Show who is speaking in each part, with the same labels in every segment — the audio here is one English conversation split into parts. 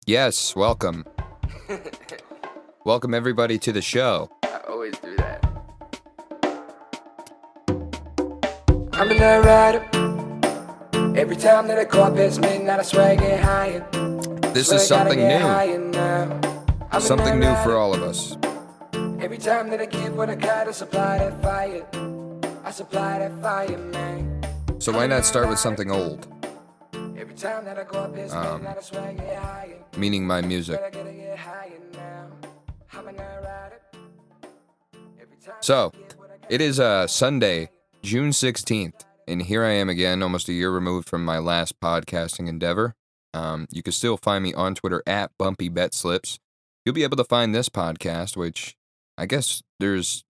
Speaker 1: Yes, welcome. Welcome everybody to the show.
Speaker 2: I always do that. I'm a night rider. Every time that I go up past midnight, I swear I get higher.
Speaker 1: This is something new. Something new for all of us.
Speaker 2: Every time that I give what I got, I supply that fire. I supply that fire, man.
Speaker 1: So why not start with something old?
Speaker 2: Every time that I go up past midnight, I swear I get higher.
Speaker 1: Meaning my music.
Speaker 2: But I gotta get higher now. I'm a night rider.
Speaker 1: So, it is Sunday, June 16th, and here I am again, almost a year removed from my last podcasting endeavor. You can still find me on Twitter at BumpyBetSlips. You'll be able to find this podcast, which I guess there's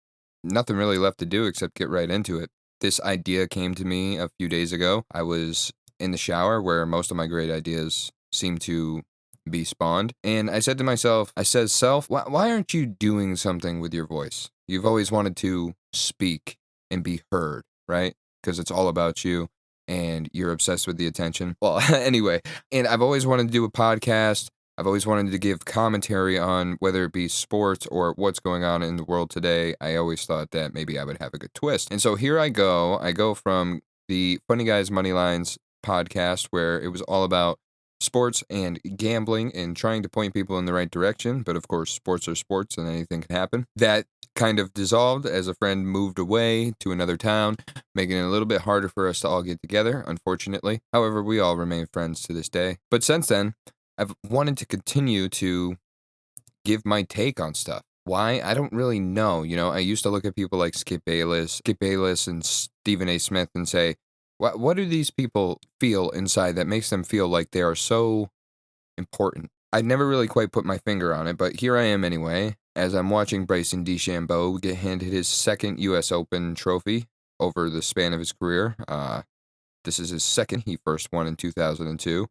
Speaker 1: nothing really left to do except get right into it. This idea came to me a few days ago. I was in the shower where most of my great ideas seem to be spawned. And I said to myself, Self, why aren't you doing something with your voice? You've always wanted to speak and be heard, right? Because it's all about you and you're obsessed with the attention. Well, anyway, and I've always wanted to do a podcast. I've always wanted to give commentary on whether it be sports or what's going on in the world today. I always thought that maybe I would have a good twist. And so here I go. I go from the Funny Guys Moneylines podcast where it was all about sports and gambling and trying to point people in the right direction. But of course, sports are sports and anything can happen. That kind of dissolved as a friend moved away to another town, making it a little bit harder for us to all get together, unfortunately. However, we all remain friends to this day. But since then, I've wanted to continue to give my take on stuff. Why? I don't really know. I used to look at people like Skip Bayless and Stephen A. Smith and say, what do these people feel inside that makes them feel like they are so important? I never really quite put my finger on it, but here I am anyway, as I'm watching Bryson DeChambeau get handed his second U.S. Open trophy over the span of his career. This is his second. He first won in 2002.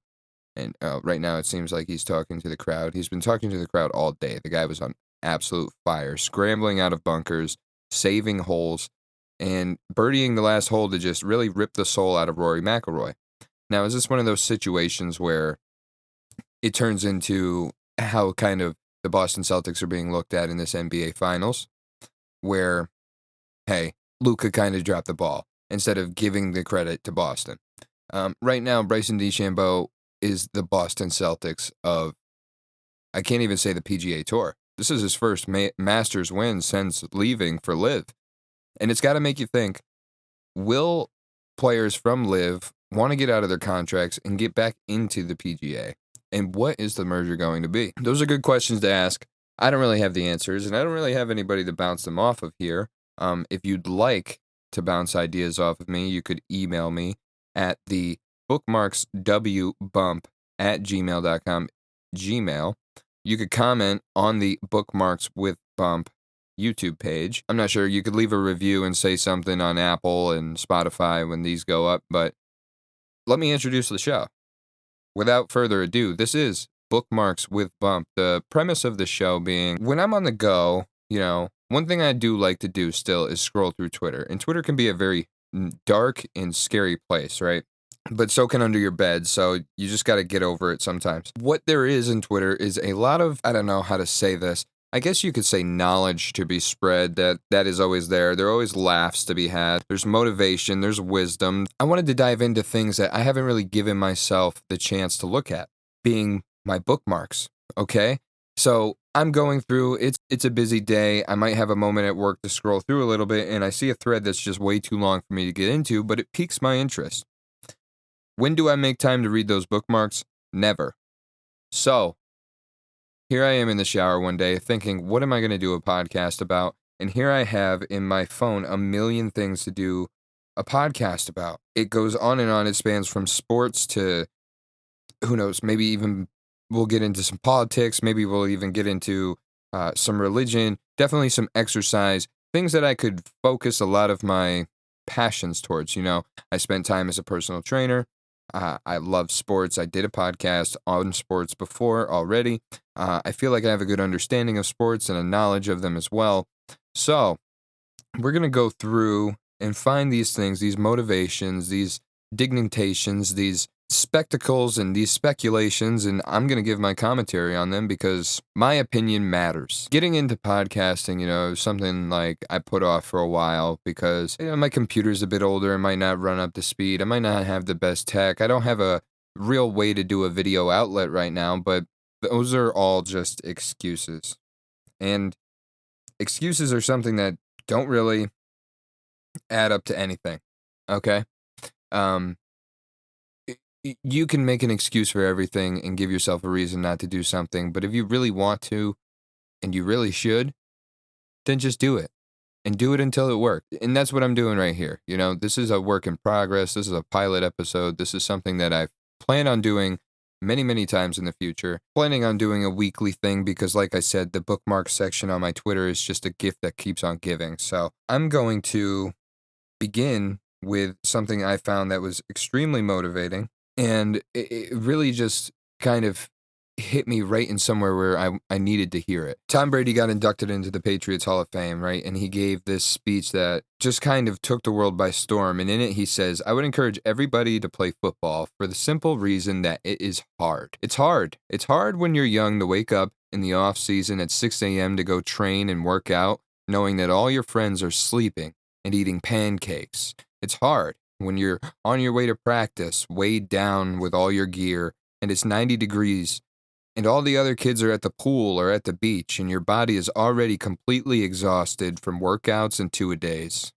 Speaker 1: And right now it seems like he's talking to the crowd. He's been talking to the crowd all day. The guy was on absolute fire, scrambling out of bunkers, saving holes, and birdieing the last hole to just really rip the soul out of Rory McIlroy. Now, is this one of those situations where it turns into how kind of the Boston Celtics are being looked at in this NBA Finals, where, hey, Luka kind of dropped the ball instead of giving the credit to Boston? Right now, Bryson DeChambeau is the Boston Celtics of, I can't even say the PGA Tour. This is his first Masters win since leaving for LIV. And it's got to make you think, will players from LIV want to get out of their contracts and get back into the PGA? And what is the merger going to be? Those are good questions to ask. I don't really have the answers, and I don't really have anybody to bounce them off of here. If you'd like to bounce ideas off of me, you could email me at the bookmarkswbump@gmail.com Gmail. You could comment on the Bookmarks with Bump YouTube page. I'm not sure. You could leave a review and say something on Apple and Spotify when these go up, but let me introduce the show. Without further ado, this is Bookmarks with Bump. The premise of the show being, when I'm on the go, one thing I do like to do still is scroll through Twitter. And Twitter can be a very dark and scary place, right? But so can under your bed, so you just got to get over it sometimes. What there is in Twitter is a lot of, I don't know how to say this, I guess you could say knowledge to be spread, that is always there. There are always laughs to be had. There's motivation, there's wisdom. I wanted to dive into things that I haven't really given myself the chance to look at, being my bookmarks, okay? So I'm going through, it's a busy day. I might have a moment at work to scroll through a little bit, and I see a thread that's just way too long for me to get into, but it piques my interest. When do I make time to read those bookmarks? Never. So, here I am in the shower one day thinking, what am I going to do a podcast about? And here I have in my phone a million things to do a podcast about. It goes on and on. It spans from sports to, who knows, maybe even we'll get into some politics. Maybe we'll even get into some religion, definitely some exercise, things that I could focus a lot of my passions towards. I spent time as a personal trainer. I love sports. I did a podcast on sports before already. I feel like I have a good understanding of sports and a knowledge of them as well. So we're going to go through and find these things, these motivations, these dignifications, these spectacles and these speculations, and I'm going to give my commentary on them because my opinion matters. Getting into podcasting, is something like I put off for a while because my computer's a bit older. It might not run up to speed. I might not have the best tech. I don't have a real way to do a video outlet right now, but those are all just excuses. And excuses are something that don't really add up to anything, okay? You can make an excuse for everything and give yourself a reason not to do something, but if you really want to, and you really should, then just do it. And do it until it works. And that's what I'm doing right here. This is a work in progress. This is a pilot episode. This is something that I plan on doing many, many times in the future. Planning on doing a weekly thing because, like I said, the bookmark section on my Twitter is just a gift that keeps on giving. So I'm going to begin with something I found that was extremely motivating. And it really just kind of hit me right in somewhere where I needed to hear it. Tom Brady got inducted into the Patriots Hall of Fame, right? And he gave this speech that just kind of took the world by storm. And in it, he says, I would encourage everybody to play football for the simple reason that it is hard. It's hard. It's hard when you're young to wake up in the off season at 6 a.m. to go train and work out, knowing that all your friends are sleeping and eating pancakes. It's hard when you're on your way to practice, weighed down with all your gear, and it's 90 degrees, and all the other kids are at the pool or at the beach, and your body is already completely exhausted from workouts and two-a-days.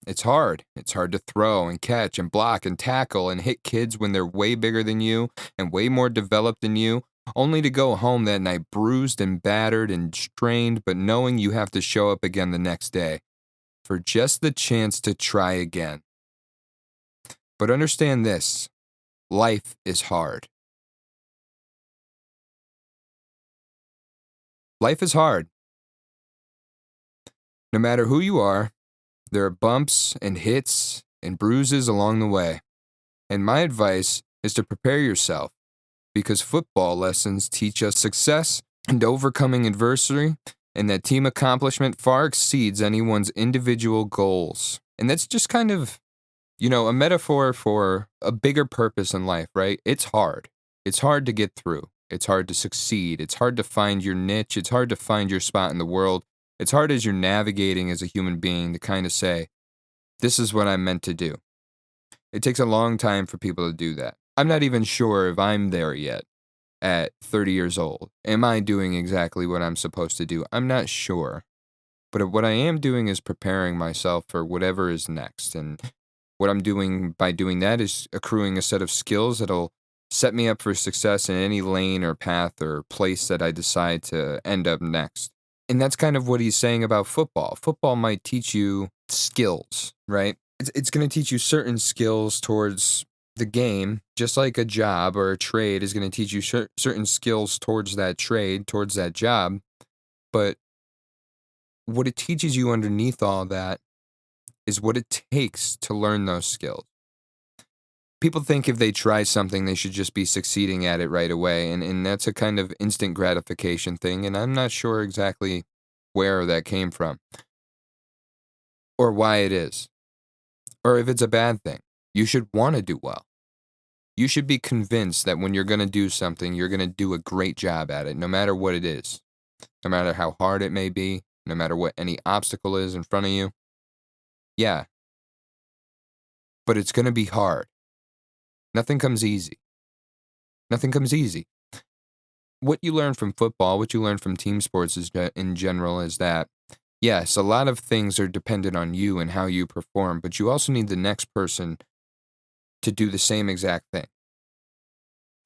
Speaker 1: It's hard. It's hard to throw and catch and block and tackle and hit kids when they're way bigger than you and way more developed than you, only to go home that night bruised and battered and strained, but knowing you have to show up again the next day for just the chance to try again. But understand this, life is hard. Life is hard. No matter who you are, there are bumps and hits and bruises along the way. And my advice is to prepare yourself because football lessons teach us success and overcoming adversity, and that team accomplishment far exceeds anyone's individual goals. And that's just kind of a metaphor for a bigger purpose in life, right? It's hard. It's hard to get through. It's hard to succeed. It's hard to find your niche. It's hard to find your spot in the world. It's hard as you're navigating as a human being to kind of say, this is what I'm meant to do. It takes a long time for people to do that. I'm not even sure if I'm there yet at 30 years old. Am I doing exactly what I'm supposed to do? I'm not sure. But what I am doing is preparing myself for whatever is next. And what I'm doing by doing that is accruing a set of skills that'll set me up for success in any lane or path or place that I decide to end up next. And that's kind of what he's saying about football. Football might teach you skills, right? It's going to teach you certain skills towards the game, just like a job or a trade is going to teach you certain skills towards that trade, towards that job. But what it teaches you underneath all that is what it takes to learn those skills. People think if they try something, they should just be succeeding at it right away. And that's a kind of instant gratification thing. And I'm not sure exactly where that came from or why it is, or if it's a bad thing. You should want to do well. You should be convinced that when you're going to do something, you're going to do a great job at it, no matter what it is, no matter how hard it may be, no matter what any obstacle is in front of you. Yeah. But it's going to be hard. Nothing comes easy. Nothing comes easy. What you learn from football, what you learn from team sports in general is that, yes, a lot of things are dependent on you and how you perform, but you also need the next person to do the same exact thing.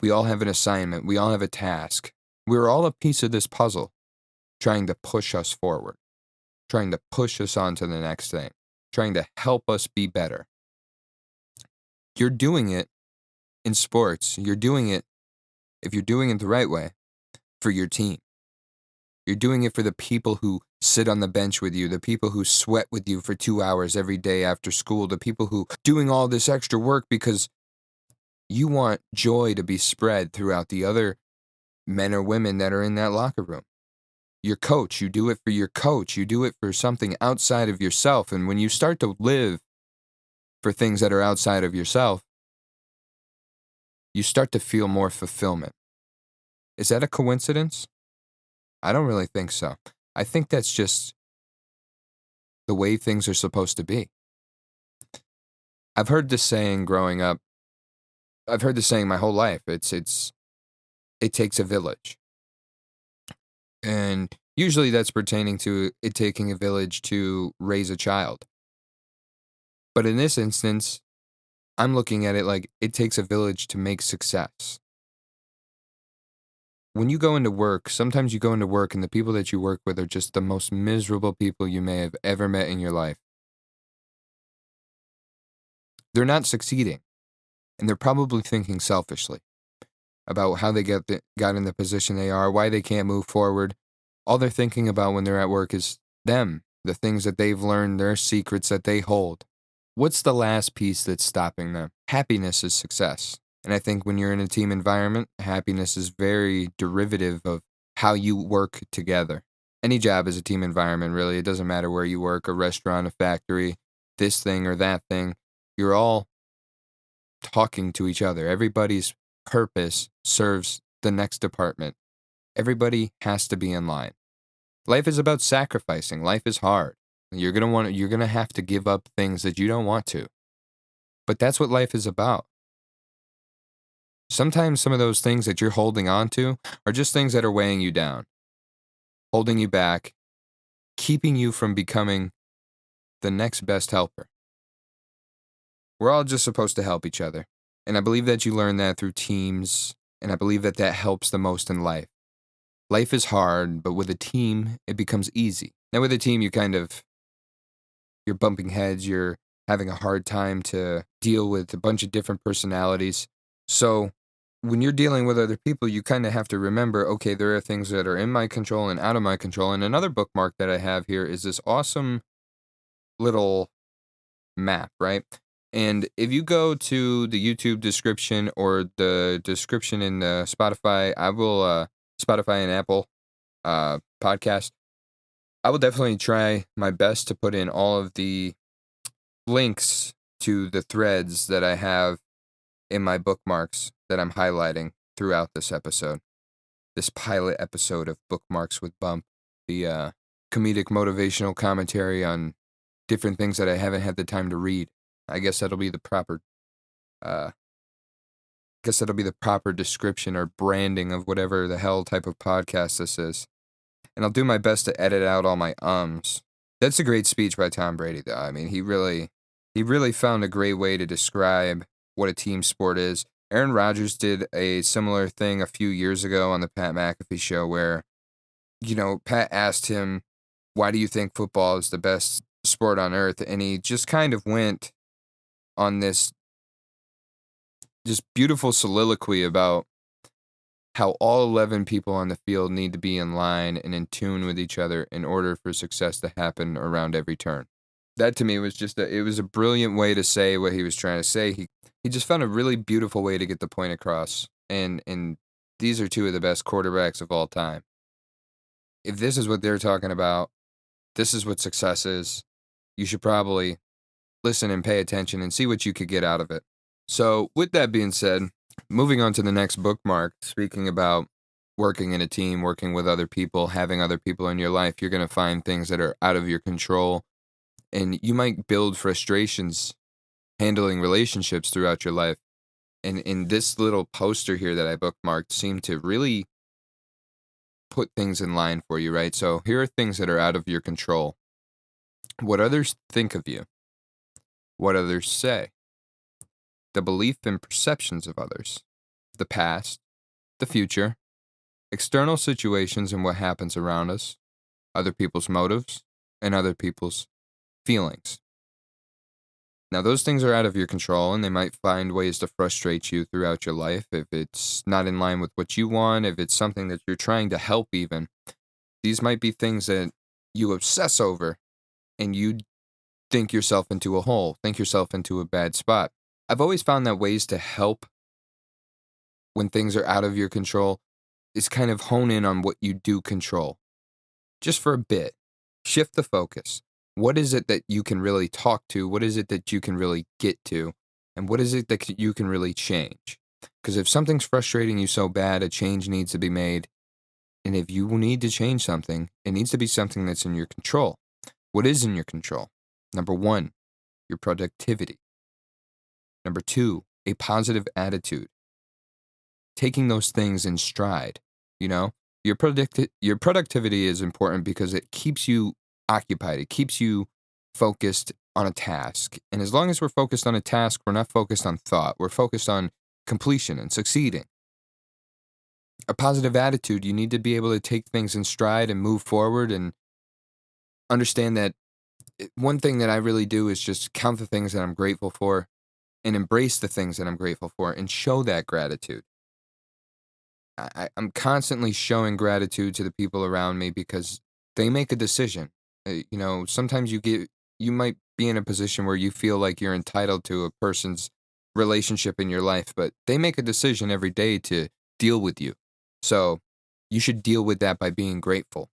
Speaker 1: We all have an assignment. We all have a task. We're all a piece of this puzzle trying to push us forward, trying to push us on to the next thing, trying to help us be better. You're doing it in sports. You're doing it, if you're doing it the right way, for your team. You're doing it for the people who sit on the bench with you, the people who sweat with you for 2 hours every day after school, the people who doing all this extra work because you want joy to be spread throughout the other men or women that are in that locker room. Your coach, you do it for your coach. You do it for something outside of yourself. And when you start to live for things that are outside of yourself, you start to feel more fulfillment. Is that a coincidence? I don't really think so. I think that's just the way things are supposed to be. I've heard this saying growing up. I've heard this saying my whole life. It takes a village. And usually that's pertaining to it taking a village to raise a child. But in this instance, I'm looking at it like it takes a village to make success. When you go into work, sometimes you go into work and the people that you work with are just the most miserable people you may have ever met in your life. They're not succeeding, and they're probably thinking selfishly about how they got in the position they are, why they can't move forward. All they're thinking about when they're at work is them, the things that they've learned, their secrets that they hold. What's the last piece that's stopping them? Happiness is success. And I think when you're in a team environment, happiness is very derivative of how you work together. Any job is a team environment, really. It doesn't matter where you work, a restaurant, a factory, this thing or that thing. You're all talking to each other. Everybody's purpose serves the next department. Everybody has to be in line. Life is about sacrificing. Life is hard. You're going to have to give up things that you don't want to. But that's what life is about. Sometimes some of those things that you're holding on to are just things that are weighing you down, holding you back, keeping you from becoming the next best helper. We're all just supposed to help each other. And I believe that you learn that through teams, and I believe that helps the most in life. Life is hard, but with a team, it becomes easy. Now with a team, you're bumping heads, you're having a hard time to deal with a bunch of different personalities. So when you're dealing with other people, you kind of have to remember, okay, there are things that are in my control and out of my control. And another bookmark that I have here is this awesome little map, right? And if you go to the YouTube description or the description in Spotify, Spotify and Apple podcast, I will definitely try my best to put in all of the links to the threads that I have in my bookmarks that I'm highlighting throughout this episode. This pilot episode of Bookmarks with Bump, the comedic motivational commentary on different things that I haven't had the time to read. I guess that'll be the proper description or branding of whatever the hell type of podcast this is. And I'll do my best to edit out all my ums. That's a great speech by Tom Brady, though. I mean, he really found a great way to describe what a team sport is. Aaron Rodgers did a similar thing a few years ago on the Pat McAfee show where, Pat asked him, why do you think football is the best sport on earth? And he just kind of went on this just beautiful soliloquy about how all 11 people on the field need to be in line and in tune with each other in order for success to happen around every turn. That to me was it was a brilliant way to say what he was trying to say. He just found a really beautiful way to get the point across. And these are two of the best quarterbacks of all time. If this is what they're talking about, this is what success is, you should probably listen and pay attention and see what you could get out of it. So with that being said, moving on to the next bookmark, speaking about working in a team, working with other people, having other people in your life, you're going to find things that are out of your control. And you might build frustrations handling relationships throughout your life. And in this little poster here that I bookmarked seemed to really put things in line for you, right? So here are things that are out of your control. What others think of you. What others say. The belief and perceptions of others. The past. The future. External situations and what happens around us. Other people's motives. And other people's feelings. Now, those things are out of your control, and they might find ways to frustrate you throughout your life if it's not in line with what you want, if it's something that you're trying to help even. These might be things that you obsess over, and you think yourself into a hole, think yourself into a bad spot. I've always found that ways to help when things are out of your control is kind of hone in on what you do control. Just for a bit. Shift the focus. What is it that you can really talk to? What is it that you can really get to? And what is it that you can really change? Because if something's frustrating you so bad, a change needs to be made. And if you need to change something, it needs to be something that's in your control. What is in your control? Number one, your productivity. Number two, a positive attitude. Taking those things in stride, you know? Your productivity is important because it keeps you occupied. It keeps you focused on a task. And as long as we're focused on a task, we're not focused on thought. We're focused on completion and succeeding. A positive attitude, you need to be able to take things in stride and move forward and understand that one thing that I really do is just count the things that I'm grateful for and embrace the things that I'm grateful for and show that gratitude. I'm constantly showing gratitude to the people around me because they make a decision. Sometimes you might be in a position where you feel like you're entitled to a person's relationship in your life, but they make a decision every day to deal with you. So you should deal with that by being grateful.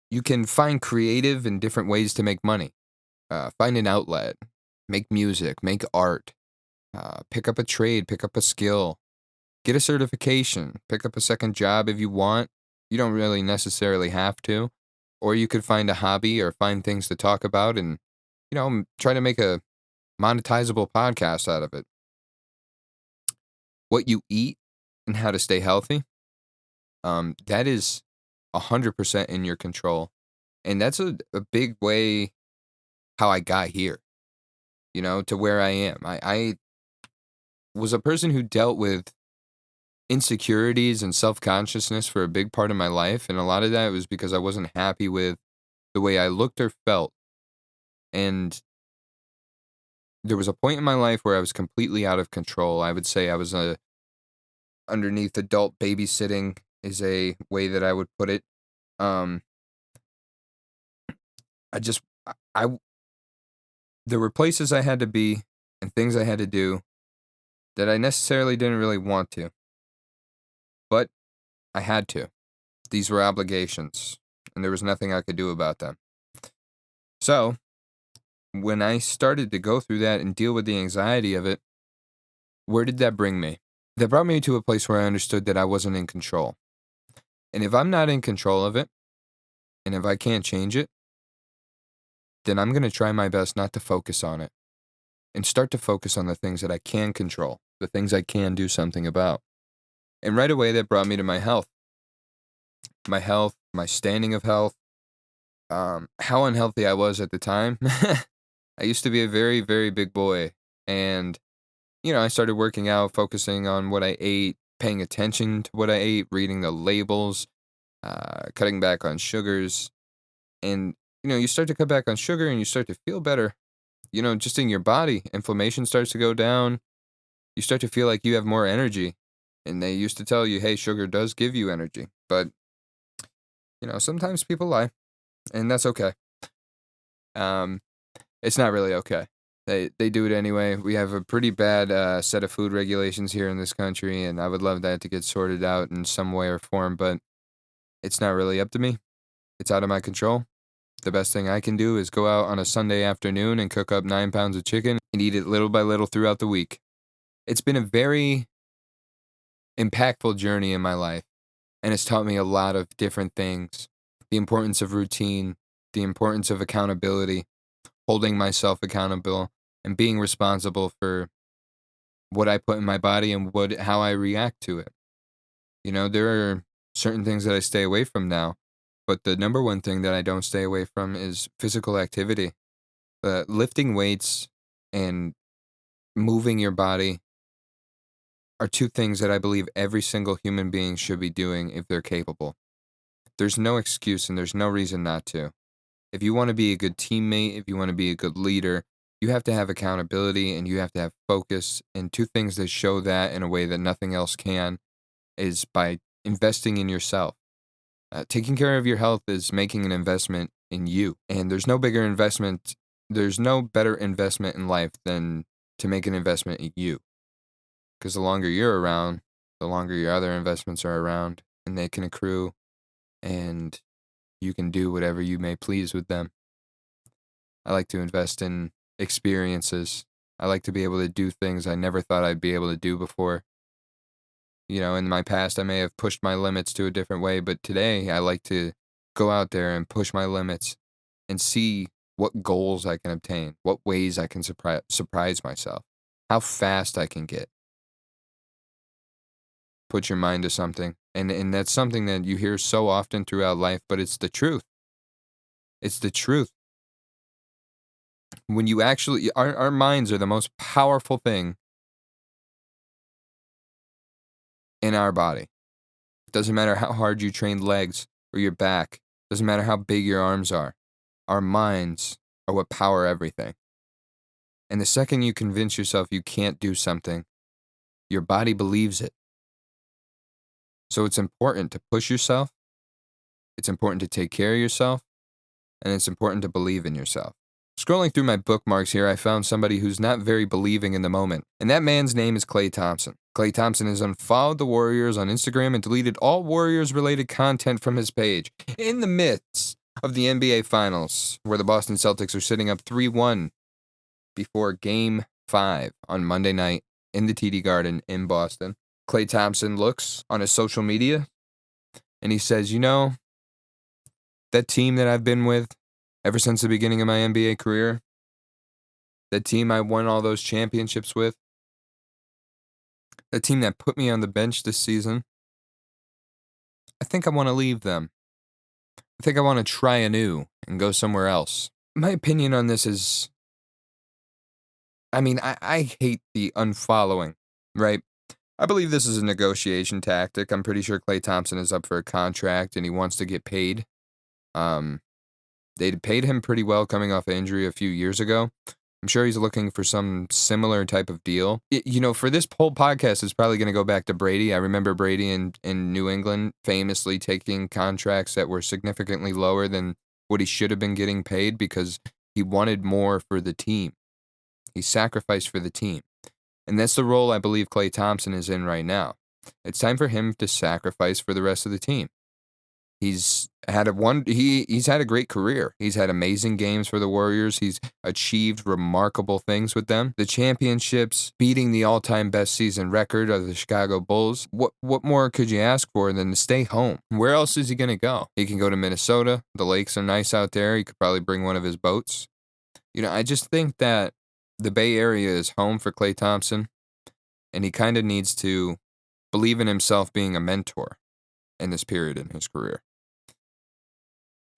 Speaker 1: You can find creative and different ways to make money. Find an outlet, make music, make art, pick up a trade, pick up a skill, get a certification, pick up a second job if you want. You don't really necessarily have to. Or you could find a hobby or find things to talk about and, try to make a monetizable podcast out of it. What you eat and how to stay healthy, that is 100% in your control. And that's a big way how I got here, to where I am. I was a person who dealt with insecurities and self-consciousness for a big part of my life. And a lot of that was because I wasn't happy with the way I looked or felt. And there was a point in my life where I was completely out of control. I would say I was underneath adult babysitting is a way that I would put it. I just, I, there were places I had to be and things I had to do that I necessarily didn't really want to, but I had to. These were obligations, and there was nothing I could do about them. So, when I started to go through that and deal with the anxiety of it, where did that bring me? That brought me to a place where I understood that I wasn't in control. And if I'm not in control of it, and if I can't change it, then I'm going to try my best not to focus on it and start to focus on the things that I can control, the things I can do something about. And right away, that brought me to my health. My health, my standing of health, how unhealthy I was at the time. I used to be a very, very big boy. And, I started working out, focusing on what I ate, paying attention to what I ate, reading the labels, cutting back on sugars. And, you start to cut back on sugar and you start to feel better. Just in your body, inflammation starts to go down. You start to feel like you have more energy. And they used to tell you, hey, sugar does give you energy. But, sometimes people lie. And that's okay. It's not really okay. They do it anyway. We have a pretty bad set of food regulations here in this country, and I would love that to get sorted out in some way or form, but it's not really up to me. It's out of my control. The best thing I can do is go out on a Sunday afternoon and cook up 9 pounds of chicken and eat it little by little throughout the week. It's been a very impactful journey in my life, and it's taught me a lot of different things. The importance of routine, the importance of accountability, holding myself accountable, and being responsible for what I put in my body and how I react to it. There are certain things that I stay away from now, but the number one thing that I don't stay away from is physical activity. Lifting weights and moving your body are two things that I believe every single human being should be doing if they're capable. There's no excuse and there's no reason not to. If you want to be a good teammate, if you want to be a good leader, you have to have accountability and you have to have focus. And two things that show that in a way that nothing else can is by investing in yourself. Taking care of your health is making an investment in you. And there's no better investment in life than to make an investment in you. Because the longer you're around, the longer your other investments are around, and they can accrue, and you can do whatever you may please with them. I like to invest in experiences. I like to be able to do things I never thought I'd be able to do before. In my past, I may have pushed my limits to a different way, but today I like to go out there and push my limits and see what goals I can obtain, what ways I can surprise myself, how fast I can get. Put your mind to something. And that's something that you hear so often throughout life, but it's the truth. It's the truth. When you actually, our minds are the most powerful thing in our body. It doesn't matter how hard you train legs or your back. It doesn't matter how big your arms are. Our minds are what power everything. And the second you convince yourself you can't do something, your body believes it. So it's important to push yourself. It's important to take care of yourself. And it's important to believe in yourself. Scrolling through my bookmarks here, I found somebody who's not very believing in the moment. And that man's name is Klay Thompson. Klay Thompson has unfollowed the Warriors on Instagram and deleted all Warriors-related content from his page. In the midst of the NBA Finals, where the Boston Celtics are sitting up 3-1 before Game 5 on Monday night in the TD Garden in Boston, Klay Thompson looks on his social media and he says, that team that I've been with ever since the beginning of my NBA career, that team I won all those championships with, the team that put me on the bench this season, I think I want to leave them. I think I want to try anew and go somewhere else. My opinion on this is, I hate the unfollowing, right? I believe this is a negotiation tactic. I'm pretty sure Klay Thompson is up for a contract and he wants to get paid. They paid him pretty well coming off an injury a few years ago. I'm sure he's looking for some similar type of deal. For this whole podcast, it's probably going to go back to Brady. I remember Brady in New England famously taking contracts that were significantly lower than what he should have been getting paid because he wanted more for the team. He sacrificed for the team. And that's the role I believe Klay Thompson is in right now. It's time for him to sacrifice for the rest of the team. He's had a great career. He's had amazing games for the Warriors. He's achieved remarkable things with them. The championships, beating the all-time best season record of the Chicago Bulls. What more could you ask for than to stay home? Where else is he going to go? He can go to Minnesota. The lakes are nice out there. He could probably bring one of his boats. I just think that the Bay Area is home for Klay Thompson, and he kind of needs to believe in himself being a mentor in this period in his career.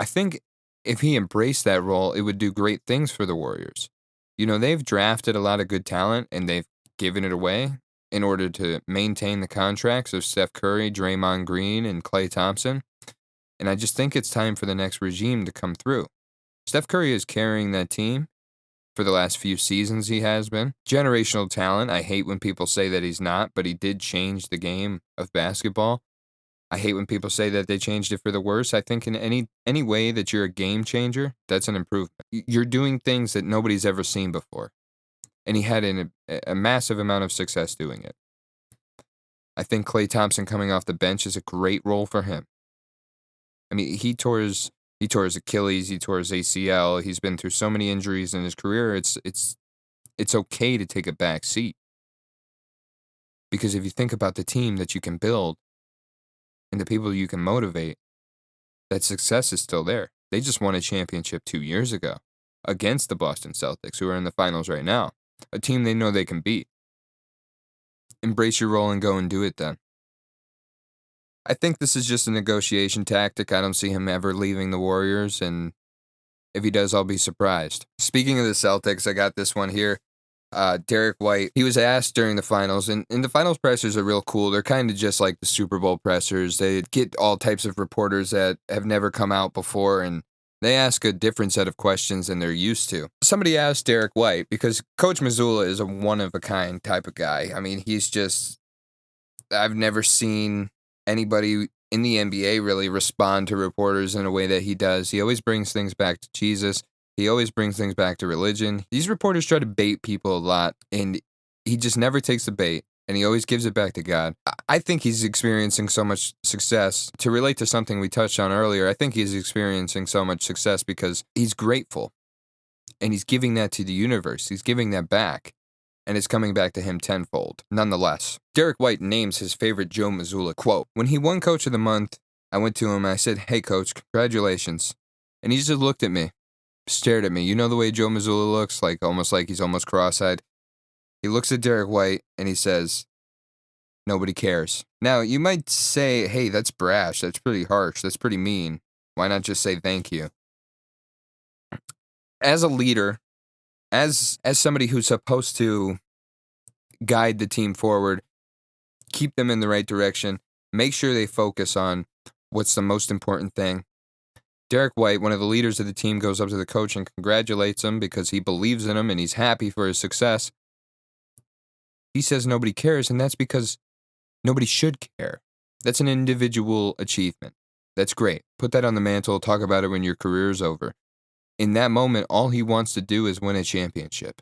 Speaker 1: I think if he embraced that role, it would do great things for the Warriors. They've drafted a lot of good talent, and they've given it away in order to maintain the contracts of Steph Curry, Draymond Green, and Klay Thompson. And I just think it's time for the next regime to come through. Steph Curry is carrying that team for the last few seasons. He has been. Generational talent. I hate when people say that he's not, but he did change the game of basketball. I hate when people say that they changed it for the worse. I think in any way that you're a game changer, that's an improvement. You're doing things that nobody's ever seen before. And he had a massive amount of success doing it. I think Klay Thompson coming off the bench is a great role for him. He tore his Achilles, he tore his ACL. He's been through so many injuries in his career. It's okay to take a back seat. Because if you think about the team that you can build, and the people you can motivate, that success is still there. They just won a championship 2 years ago against the Boston Celtics, who are in the finals right now, a team they know they can beat. Embrace your role and go and do it then. I think this is just a negotiation tactic. I don't see him ever leaving the Warriors, and if he does, I'll be surprised. Speaking of the Celtics, I got this one here. Derek White, he was asked during the finals, and the finals pressers are real cool. They're kind of just like the Super Bowl pressers. They get all types of reporters that have never come out before, and they ask a different set of questions than they're used to. Somebody asked Derek White, because Coach Mazulla is a one-of-a-kind type of guy. He's just, I've never seen anybody in the NBA really respond to reporters in a way that he does. He always brings things back to Jesus. He always brings things back to religion. These reporters try to bait people a lot, and he just never takes the bait, and he always gives it back to God. I think he's experiencing so much success. To relate to something we touched on earlier, I think he's experiencing so much success because he's grateful, and he's giving that to the universe. He's giving that back. and it's coming back to him tenfold. Nonetheless, Derek White names his favorite Joe Mazulla quote. When he won Coach of the Month, I went to him and I said, "Hey, Coach, congratulations." And he just looked at me, stared at me. You know the way Joe Mazulla looks, like he's almost cross-eyed. He looks at Derek White and he says, "Nobody cares." Now, you might say, "Hey, that's brash. That's pretty harsh. That's pretty mean. Why not just say thank you?" As a leader, as somebody who's supposed to guide the team forward, keep them in the right direction, make sure they focus on what's the most important thing. Derek White, one of the leaders of the team, goes up to the coach and congratulates him because he believes in him and he's happy for his success. He says nobody cares, and that's because nobody should care. That's an individual achievement. That's great. Put that on the mantle. Talk about it when your career's over. In that moment, all he wants to do is win a championship.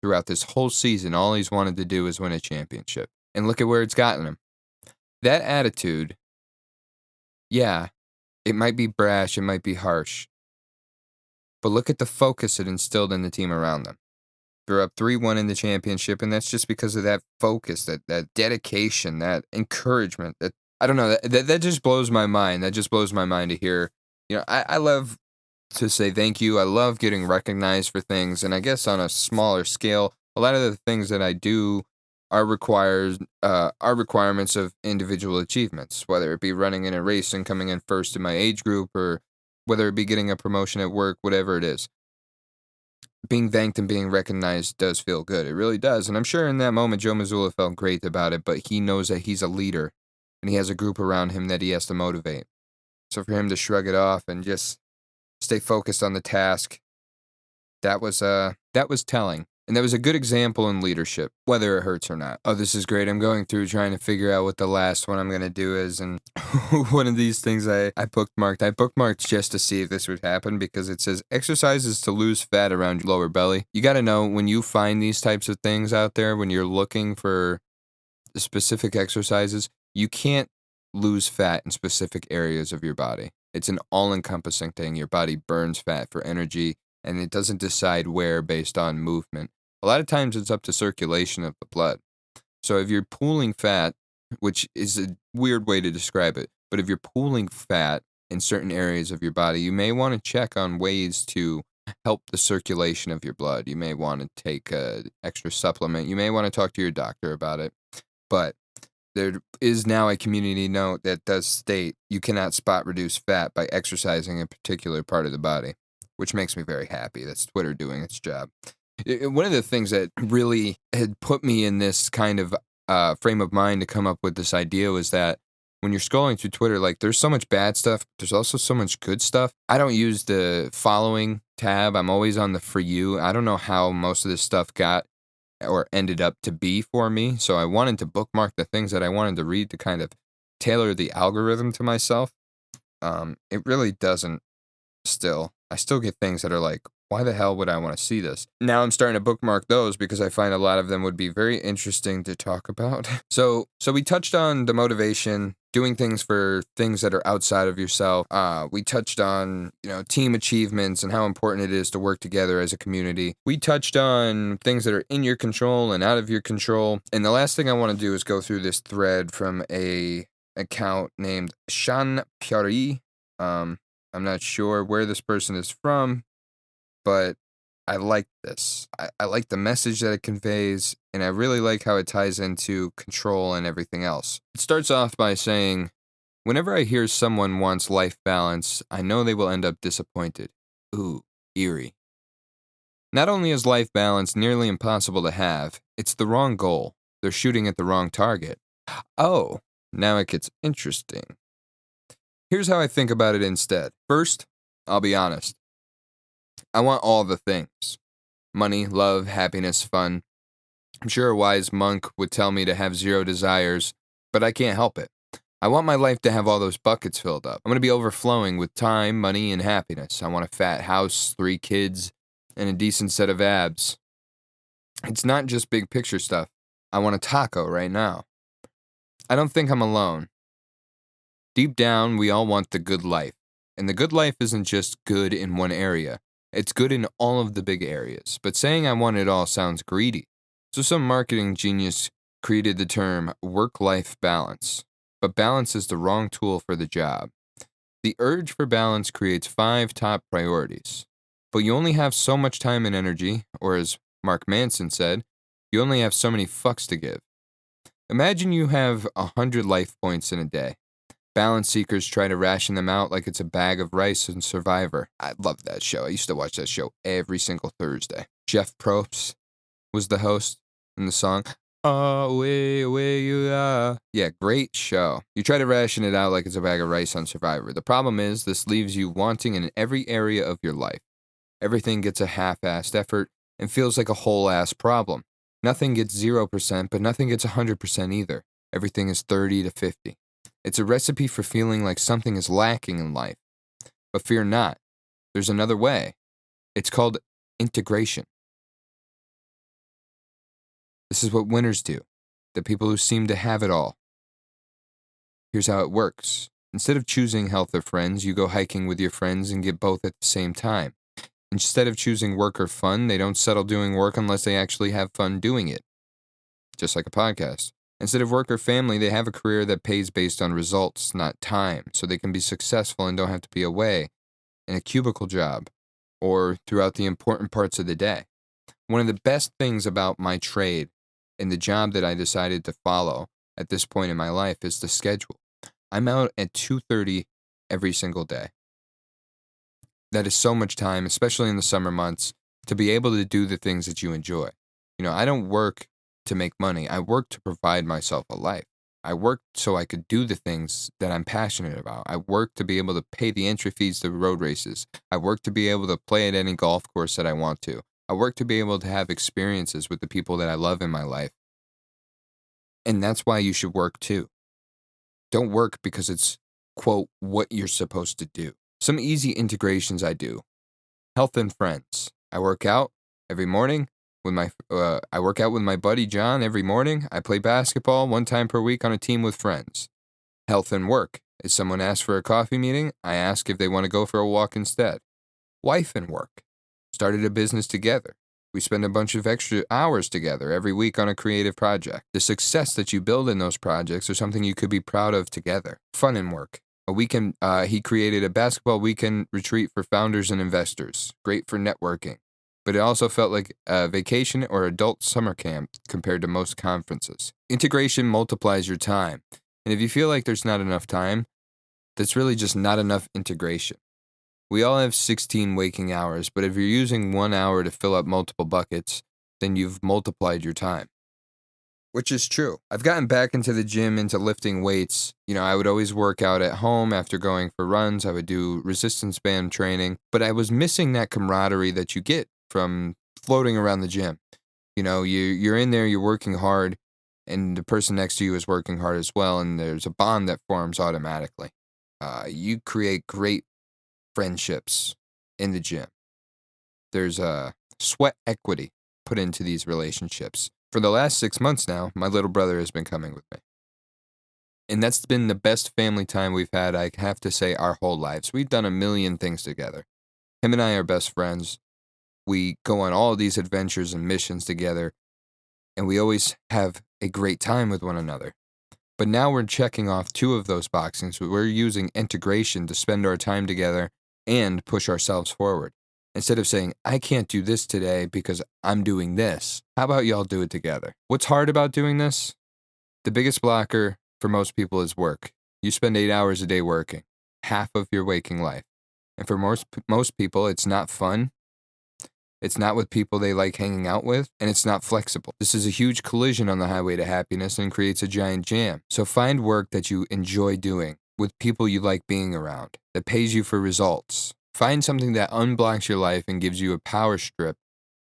Speaker 1: Throughout this whole season, all he's wanted to do is win a championship. And look at where it's gotten him. That attitude, yeah, it might be brash, it might be harsh. But look at the focus it instilled in the team around them. They're up 3-1 in the championship, and that's just because of that focus, that dedication, that encouragement. That I don't know, that just blows my mind. That just blows my mind to hear. You know, I love to say thank you. I love getting recognized for things, and I guess on a smaller scale, a lot of the things that I do are requirements of individual achievements, whether it be running in a race and coming in first in my age group, or whether it be getting a promotion at work, whatever it is. Being thanked and being recognized does feel good. It really does. And I'm sure in that moment, Joe Mazulla felt great about it, but he knows that he's a leader and he has a group around him that he has to motivate. So for him to shrug it off and just stay focused on the task, that was telling. And that was a good example in leadership, whether it hurts or not. Oh, this is great. I'm going through trying to figure out what the last one I'm going to do is. And one of these things I bookmarked. I bookmarked just to see if this would happen because it says exercises to lose fat around your lower belly. You got to know when you find these types of things out there, when you're looking for specific exercises, you can't lose fat in specific areas of your body. It's an all-encompassing thing. Your body burns fat for energy, and it doesn't decide where based on movement. A lot of times it's up to circulation of the blood. So if you're pooling fat, which is a weird way to describe it, but if you're pooling fat in certain areas of your body, you may want to check on ways to help the circulation of your blood. You may want to take an extra supplement. You may want to talk to your doctor about it. But there is now a community note that does state you cannot spot reduce fat by exercising a particular part of the body, which makes me very happy. That's Twitter doing its job. One of the things that really had put me in this kind of frame of mind to come up with this idea was that when you're scrolling through Twitter, like there's so much bad stuff, there's also so much good stuff. I don't use the following tab. I'm always on the for you. I don't know how most of this stuff got or ended up to be for me. So I wanted to bookmark the things that I wanted to read to kind of tailor the algorithm to myself. It really doesn't still. I still get things that are like, why the hell would I want to see this? Now I'm starting to bookmark those because I find a lot of them would be very interesting to talk about. So we touched on the motivation, doing things for things that are outside of yourself. We touched on, team achievements and how important it is to work together as a community. We touched on things that are in your control and out of your control. And the last thing I want to do is go through this thread from a account named Shan Puri. I'm not sure where this person is from, but I like this. I like the message that it conveys, and I really like how it ties into control and everything else. It starts off by saying, whenever I hear someone wants life balance, I know they will end up disappointed. Ooh, eerie. Not only is life balance nearly impossible to have, it's the wrong goal. They're shooting at the wrong target. Oh, now it gets interesting. Here's how I think about it instead. First, I'll be honest. I want all the things. Money, love, happiness, fun. I'm sure a wise monk would tell me to have 0 desires, but I can't help it. I want my life to have all those buckets filled up. I'm going to be overflowing with time, money, and happiness. I want a fat house, 3 kids, and a decent set of abs. It's not just big picture stuff. I want a taco right now. I don't think I'm alone. Deep down, we all want the good life. And the good life isn't just good in one area. It's good in all of the big areas. But saying I want it all sounds greedy. So some marketing genius created the term work-life balance, but balance is the wrong tool for the job. The urge for balance creates 5 top priorities, but you only have so much time and energy, or as Mark Manson said, you only have so many fucks to give. Imagine you have 100 life points in a day. Balance seekers try to ration them out like it's a bag of rice in Survivor. I love that show. I used to watch that show every single Thursday. Jeff Probst was the host in the song, Away you are. Yeah, great show. You try to ration it out like it's a bag of rice on Survivor. The problem is this leaves you wanting in every area of your life. Everything gets a half-assed effort and feels like a whole-ass problem. Nothing gets 0%, but nothing gets 100% either. Everything is 30 to 50. It's a recipe for feeling like something is lacking in life. But fear not. There's another way. It's called integration. This is what winners do. The people who seem to have it all. Here's how it works. Instead of choosing health or friends, you go hiking with your friends and get both at the same time. Instead of choosing work or fun, they don't settle doing work unless they actually have fun doing it. Just like a podcast. Instead of work or family, they have a career that pays based on results, not time, so they can be successful and don't have to be away in a cubicle job or throughout the important parts of the day. One of the best things about my trade and the job that I decided to follow at this point in my life is the schedule. I'm out at 2:30 every single day. That is so much time, especially in the summer months, to be able to do the things that you enjoy. I don't work to make money. I work to provide myself a life. I work so I could do the things that I'm passionate about. I work to be able to pay the entry fees to road races. I work to be able to play at any golf course that I want to. I work to be able to have experiences with the people that I love in my life. And that's why you should work too. Don't work because it's, quote, what you're supposed to do. Some easy integrations I do. Health and friends. I work out every morning with I work out with my buddy John every morning. I play basketball 1 time per week on a team with friends. Health and work. If someone asks for a coffee meeting, I ask if they want to go for a walk instead. Wife and work. Started a business together. We spend a bunch of extra hours together every week on a creative project. The success that you build in those projects are something you could be proud of together. Fun and work. He created a basketball weekend retreat for founders and investors. Great for networking. But it also felt like a vacation or adult summer camp compared to most conferences. Integration multiplies your time. And if you feel like there's not enough time, that's really just not enough integration. We all have 16 waking hours, but if you're using 1 hour to fill up multiple buckets, then you've multiplied your time. Which is true. I've gotten back into the gym, into lifting weights. I would always work out at home after going for runs. I would do resistance band training, but I was missing that camaraderie that you get from floating around the gym. You're in there, you're working hard, and the person next to you is working hard as well, and there's a bond that forms automatically. You create great friendships in the gym. There's a sweat equity put into these relationships. For the last 6 months now, my little brother has been coming with me. And that's been the best family time we've had, I have to say, our whole lives. We've done a million things together. Him and I are best friends. We go on all these adventures and missions together, and we always have a great time with one another. But now we're checking off 2 of those boxes. We're using integration to spend our time together and push ourselves forward. Instead of saying, I can't do this today because I'm doing this. How about y'all do it together? What's hard about doing this? The biggest blocker for most people is work. You spend 8 hours a day working, half of your waking life. And for most people, it's not fun. It's not with people they like hanging out with, and it's not flexible. This is a huge collision on the highway to happiness and creates a giant jam. So find work that you enjoy doing with people you like being around, that pays you for results. Find something that unblocks your life and gives you a power strip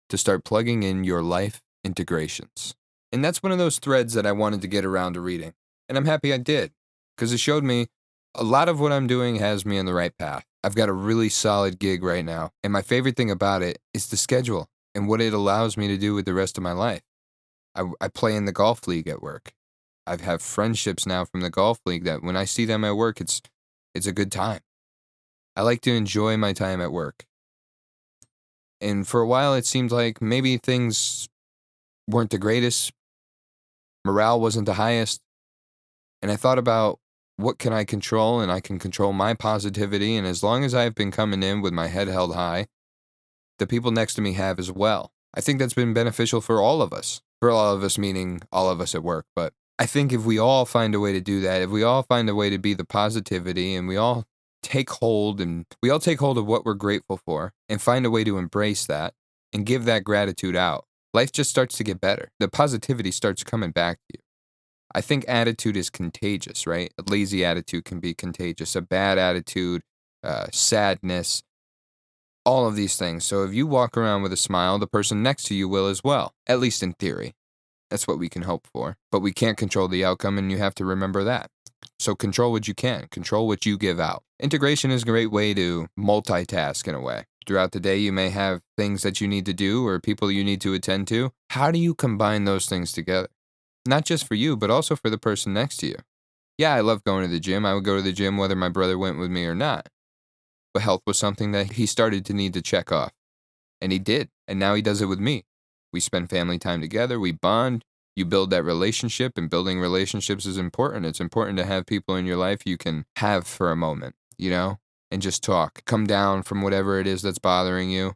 Speaker 1: to start plugging in your life integrations. And that's one of those threads that I wanted to get around to reading. And I'm happy I did, because it showed me a lot of what I'm doing has me on the right path. I've got a really solid gig right now, and my favorite thing about it is the schedule and what it allows me to do with the rest of my life. I play in the golf league at work. I have friendships now from the golf league that when I see them at work, it's a good time. I like to enjoy my time at work. And for a while, it seemed like maybe things weren't the greatest. Morale wasn't the highest. And I thought about what can I control, and I can control my positivity. And as long as I've been coming in with my head held high, the people next to me have as well. I think that's been beneficial for all of us. For all of us, meaning all of us at work. But I think if we all find a way to do that, if we all find a way to be the positivity, and we all take hold of what we're grateful for and find a way to embrace that and give that gratitude out, life just starts to get better. The positivity starts coming back to you. I think attitude is contagious, right? A lazy attitude can be contagious. A bad attitude, sadness, all of these things. So if you walk around with a smile, the person next to you will as well, at least in theory. That's what we can hope for. But we can't control the outcome, and you have to remember that. So control what you can. Control what you give out. Integration is a great way to multitask in a way. Throughout the day, you may have things that you need to do or people you need to attend to. How do you combine those things together? Not just for you, but also for the person next to you. Yeah, I love going to the gym. I would go to the gym whether my brother went with me or not. But health was something that he started to need to check off. And he did. And now he does it with me. We spend family time together. We bond. You build that relationship, and building relationships is important. It's important to have people in your life you can have for a moment, and just talk. Come down from whatever it is that's bothering you.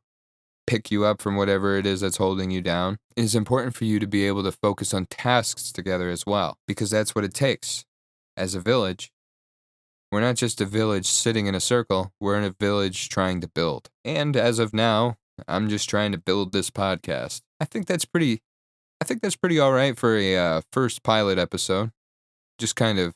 Speaker 1: Pick you up from whatever it is that's holding you down. It's important for you to be able to focus on tasks together as well, because that's what it takes. As a village, we're not just a village sitting in a circle. We're in a village trying to build. And as of now, I'm just trying to build this podcast. I think that's pretty all right for a first pilot episode. Just kind of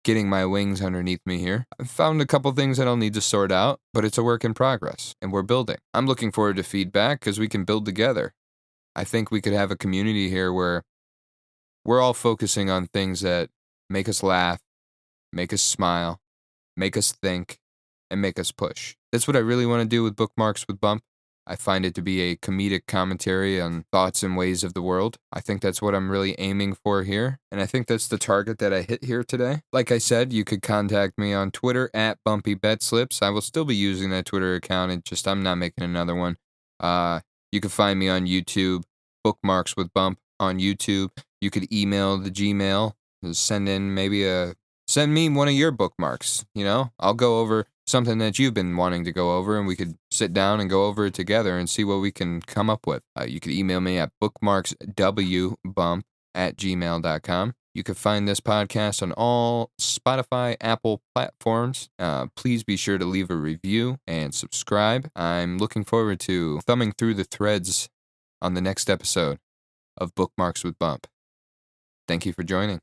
Speaker 1: getting my wings underneath me here. I've found a couple things that I'll need to sort out, but it's a work in progress, and we're building. I'm looking forward to feedback because we can build together. I think we could have a community here where we're all focusing on things that make us laugh, make us smile, make us think, and make us push. That's what I really want to do with Bookmarks with Bump. I find it to be a comedic commentary on thoughts and ways of the world. I think that's what I'm really aiming for here, and I think that's the target that I hit here today. Like I said, you could contact me on Twitter at BumpyBetSlips. I will still be using that Twitter account, I'm not making another one. You can find me on YouTube, Bookmarks with Bump on YouTube. You could email the Gmail, send me one of your bookmarks, I'll go over something that you've been wanting to go over, and we could sit down and go over it together and see what we can come up with. You could email me at bookmarkswbump@gmail.com. You can find this podcast on all Spotify, Apple platforms. Please be sure to leave a review and subscribe. I'm looking forward to thumbing through the threads on the next episode of Bookmarks with Bump. Thank you for joining.